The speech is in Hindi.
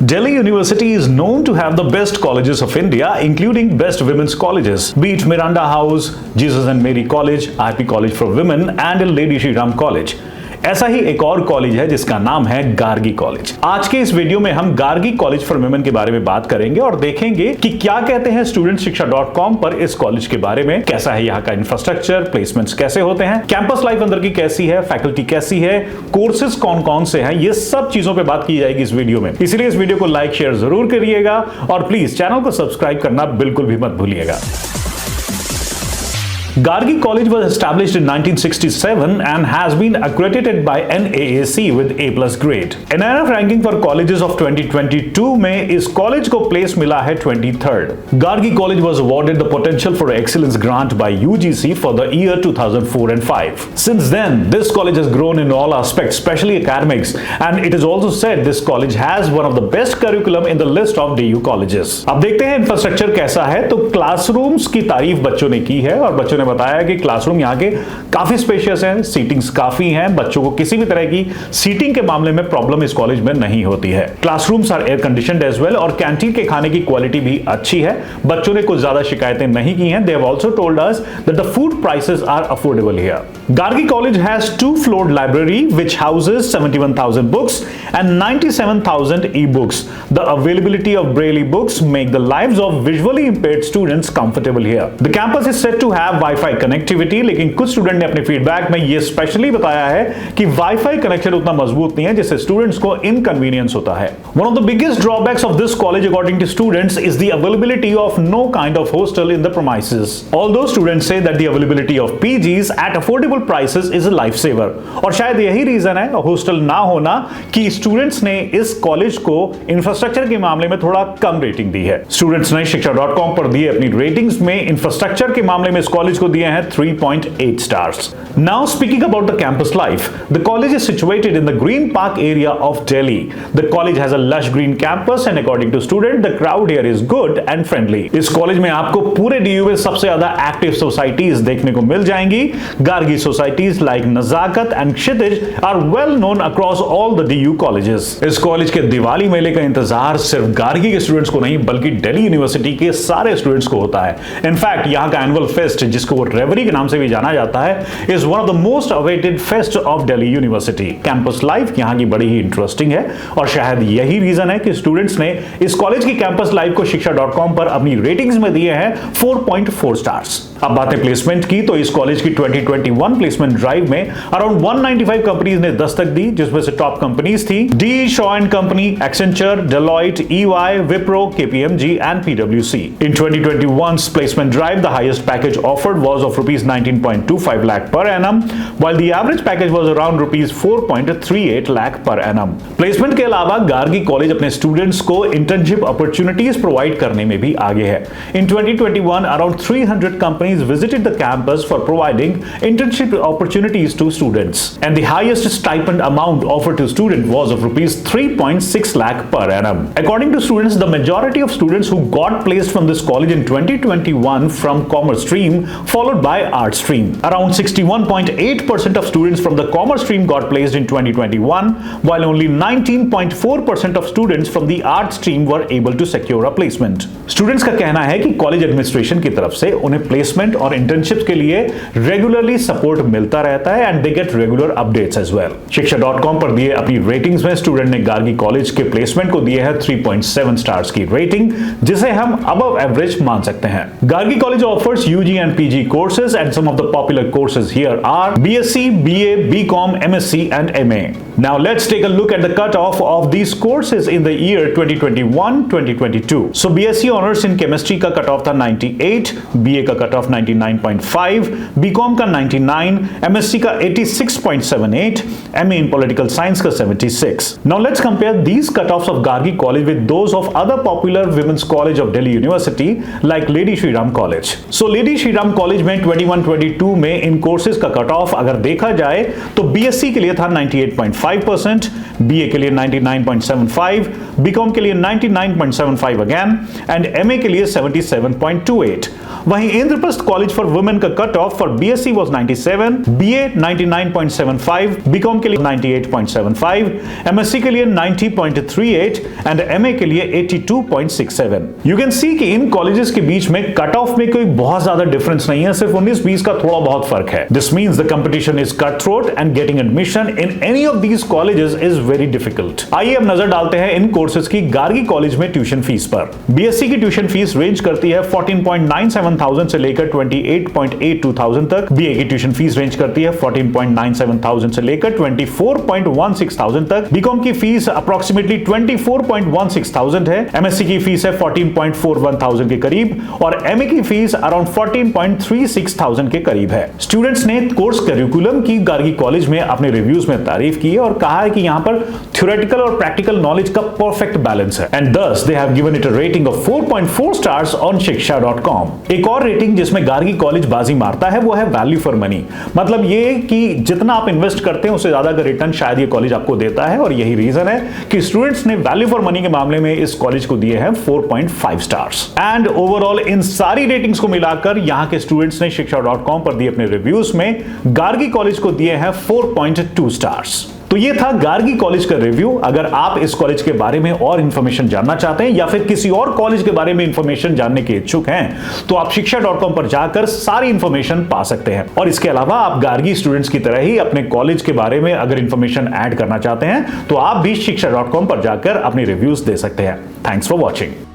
Delhi University is known to have the best colleges of India, including best women's colleges, be it Miranda House, Jesus and Mary College, IP College for Women, and Lady Shri Ram College. ऐसा ही एक और कॉलेज है जिसका नाम है गार्गी कॉलेज। आज के इस वीडियो में हम गार्गी कॉलेज फॉर वुमेन के बारे में बात करेंगे और देखेंगे कि क्या कहते हैं studentशिक्षा.com पर इस कॉलेज के बारे में, कैसा है यहाँ का इंफ्रास्ट्रक्चर, प्लेसमेंट्स कैसे होते हैं, कैंपस लाइफ अंदर की कैसी है, फैकल्टी कैसी है, कोर्सेज कौन कौन से हैं, ये सब चीजों पे बात की जाएगी इस वीडियो में। इसलिए इस वीडियो को लाइक शेयर जरूर करिएगा और प्लीज चैनल को सब्सक्राइब करना बिल्कुल भी मत भूलिएगा। Gargi College was established in 1967 and has been accredited by NAAC with A+ grade. NIRF ranking for colleges of 2022 में इस कॉलेज को प्लेस मिला है 23rd. Gargi College was awarded the Potential for Excellence grant by UGC for the year 2004 and 5. Since then, this college has grown in all aspects, especially academics, and it is also said this college has one of the best curriculum in the list of DU colleges. अब देखते हैं इंफ्रास्ट्रक्चर कैसा है। तो क्लासरूम्स की तारीफ बच्चों ने की है और बच्चों ने बताया कि क्लासरूम यहाँ के काफी स्पेशियस हैं, सीटिंग्स काफी हैं, बच्चों को किसी भी तरह की सीटिंग के मामले में प्रॉब्लम इस कॉलेज में नहीं होती है। Classrooms are air conditioned as well और कैंटीन के खाने की क्वालिटी भी अच्छी है। बच्चों ने कुछ ज्यादा शिकायतें नहीं की हैं। They have also told us that the food prices are affordable here. Gargi College has 2-floored library which houses 71,000 books and 97,000 e-books. The availability of Braille books make the lives of visually impaired students comfortable here. The campus is said to have Wi-Fi connectivity, लेकिन कुछ स्टूडेंट ने अपने फीडबैक में ये स्पेशली बताया है कि Wi-Fi कनेक्शन उतना मजबूत नहीं है जिससे स्टूडेंट्स को इनकन्वीनियंस होता है। One of the biggest drawbacks of this college according to students is the availability of no kind of hostel in the premises. Although students say that the availability of PGs at affordable prices is a life saver और शायद यही रीजन है हॉस्टल ना होना कि स्टूडेंट्स ने इस कॉलेज को इंफ्रास्ट्रक्चर के मामले में थोड़ा कम रेटिंग दी है। स्टूडेंट्स ने शिक्षा.com पर दिए अपनी रेटिंग्स में इंफ्रास्ट्रक्चर के मामले में इस कॉलेज को दिए हैं 3.8 stars. Now speaking about the campus life, the college is situated in the green park area of Delhi. The college has a lush green campus and according to student the crowd here is good and friendly. इस कॉलेज में आपको पूरे डीयू में सबसे ज्यादा एक्टिव सोसाइटीज देखने को मिल जाएंगी। Gargi societies like Nazakat and Kshitij are well known across all the DU colleges. इस कॉलेज के दिवाली मेले का इंतजार सिर्फ गार्गी के स्टूडेंट्स को नहीं बल्कि दिल्ली यूनिवर्सिटी के सारे स्टूडेंट्स को होता है। इनफैक्ट यहाँ का एनुअल फेस्ट जिसको रेवरी के नाम से भी जाना जाता है is one of the most awaited fest of Delhi university. Campus life यहाँ की बड़ी ही इंटरेस्टिंग है और शायद यही रीजन है कि स्टूडेंट्स ने इस कॉलेज की कैंपस लाइफ को शिक्षा.com पर अपनी रेटिंग्स में दिए हैं 4.4 स्टार्स। अब बातें प्लेसमेंट की तो इस कॉलेज की 2021 प्लेसमेंट ड्राइव में अराउंड 195 कंपनीज ने दस्तक दी जिसमें से टॉप कंपनीज थी D Shaw and company, Accenture, Deloitte, EY, Wipro, KPMG and PwC. In 2021's placement drive, the highest package offered was of rupees 19.25 lakh per annum, while the average package was around rupees 4.38 lakh per annum. Placement के अलावा गार्गी कॉलेज अपने स्टूडेंट्स को इंटर्नशिप अपॉर्चुनिटीज प्रोवाइड करने में भी आगे है। In 2021, around 300 companies visited the campus for providing internship opportunities to students, and the highest stipend amount offered to students was of rupees 3.6 lakh per annum. According to students, the majority of students who got placed from this college in 2021 from commerce stream followed by art stream. Around 61.8% of students from the commerce stream got placed in 2021, while only 19.4% of students from the art stream were able to secure a placement. Students का कहना है कि कॉलेज एडमिनिस्ट्रेशन की तरफ से उन्हें प्लेसमेंट और इंटर्नशिप्स के लिए रेगुलरली सपोर्ट मिलता रहता है and they get regular updates as well. शिक्षा.com पर दिए अपनी रेटिंग्स में स्टूडेंट ने गार्गी कॉलेज के प्लेसमेंट को दिए है 3.7 स्टार्स की रेटिंग जिसे हम अबव एवरेज मान सकते हैं। Gargi college offers UG and PG courses and some of the popular courses here are BSc, BA, BCom, MSc and MA. Now let's take a look at the cutoff of these courses in the year 2021-2022. So BSc Honors in Chemistry का कट ऑफ था 98, BA का कट ऑफ 99.5, BCom का 99, MSc का 86.78, MA in Political Science का 76. Now let's compare these cutoffs of Gargi College with those of other popular women's college of Delhi University like Lady Shri Ram College. So Lady Shri Ram College में 21-22 में इन कोर्सेज का कट ऑफ अगर देखा जाए तो BSc के लिए था 98.5%, BA के लिए 99.75, BCom के लिए 99.75 अगेन एंड MA के लिए 77.28। वहीं Indraprastha closest college for women का cut off for BSc was 97, BA 99.75, BCom के लिए 98.75, एमएससी के लिए 90.38 एंड एमए के लिए 82.67। यू कैन सी कि इन कॉलेजेस के बीच में कट ऑफ में कोई बहुत ज्यादा डिफरेंस नहीं है, सिर्फ 19-20 का थोड़ा बहुत फर्क है। This means the competition is cut throat and getting admission in any of these colleges is very difficult. आइए अब नजर डालते हैं इन कोर्सेज की गार्गी कॉलेज में ट्यूशन फीस पर। बीएससी की ट्यूशन फीस रेंज करती है 14.97,000 से लेकर 28.82,000 तक। बीए की ट्यूशन फीस रेंज करती है 14.97,000 से लेकर 24.16,000 तक। बीकॉम की फीस अप्रोक्सीमेटली 24.16,000 है। एमएससी की फीस है 14.41,000 के करीब और एमए की फीस अराउंड 14.36,000 के करीब है। स्टूडेंट्स ने कोर्स करिकुलम की गार्गी कॉलेज में अपने रिव्यूज में तारीफ की है और कहा है कि यहां पर थ्योरेटिकल और प्रैक्टिकल नॉलेज का परफेक्ट बैलेंस है and thus they have given it a rating of 4.4 stars on shiksha.com। एक और रेटिंग जिसमें गार्गी कॉलेज बाजी मारता है वो है वैल्यू फॉर मनी। मतलब ये कि जितना आप इन्वेस्ट करते हैं उससे ज्यादा का रिटर्न शायद ये कॉलेज आपको देता है और यही रीजन है कि स्टूडेंट्स ने वैल्यू फॉर मनी के मामले में इस कॉलेज को दिए हैं 4.5 स्टार्स। एंड ओवरऑल इन सारी रेटिंग्स को मिलाकर यहां के स्टूडेंट्स ने shiksha.com पर दिए अपने रिव्यूज में गार्गी कॉलेज को दिए हैं 4.2 स्टार्स। तो ये था गार्गी कॉलेज का रिव्यू। अगर आप इस कॉलेज के बारे में और इंफॉर्मेशन जानना चाहते हैं या फिर किसी और कॉलेज के बारे में इंफॉर्मेशन जानने के इच्छुक हैं तो आप shiksha.com पर जाकर सारी इंफॉर्मेशन पा सकते हैं। और इसके अलावा आप गार्गी स्टूडेंट्स की तरह ही अपने कॉलेज के बारे में अगर इंफॉर्मेशन ऐड करना चाहते हैं तो आप भी shiksha.com पर जाकर अपने रिव्यूज दे सकते हैं। Thanks for watching.